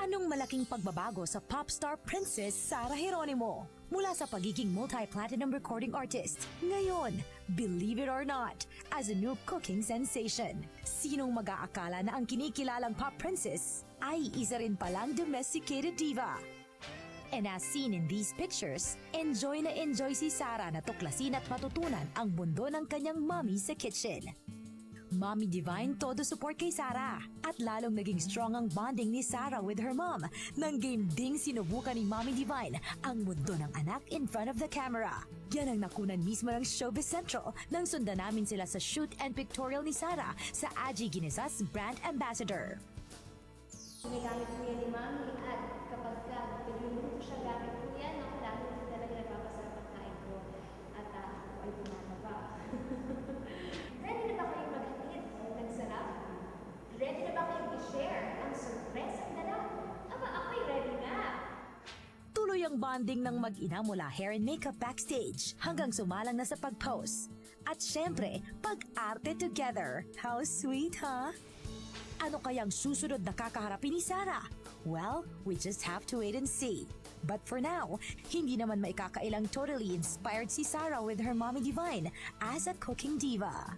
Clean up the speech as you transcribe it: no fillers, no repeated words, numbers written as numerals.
Anong malaking pagbabago sa pop star princess Sarah Geronimo? Mula sa pagiging multi-platinum recording artist, ngayon, believe it or not, as a new cooking sensation. Sinong mag-aakala na ang kinikilalang pop princess ay isa rin palang domesticated diva? And as seen in these pictures, enjoy na enjoy si Sarah na tuklasin at matutunan ang mundo ng kanyang mommy sa kitchen. Mommy Divine todo support kay Sarah at lalong naging strong ang bonding ni Sarah with her mom nang game ding sinubukan ni Mommy Divine ang mundo ng anak in front of the camera. Yan ang nakunan mismo ng Showbiz Central nang sundan namin sila sa shoot and pictorial ni Sarah sa Aji Ginesas Brand Ambassador. Ginagamit ko yan ni Mami at kapag pinulunod ko siya gamit ko yan, ako lalo na talaga nagpapasarap ang kain ko at ako ay tumataba. Ready na ba kayong maghatid ng sarap? Ready na ba kayong i-share ang sorpresang dala? Aba, ako'y ready na! Tuloy ang bonding ng mag-ina mula hair and makeup backstage hanggang sumalang na sa pag-pose. At syempre, pag-arte together. How sweet, huh? Ano kayang susunod na kakaharapin ni Sarah? Well, we just have to wait and see. But for now, hindi naman maikakailang totally inspired si Sarah with her Mommy Divine as a cooking diva.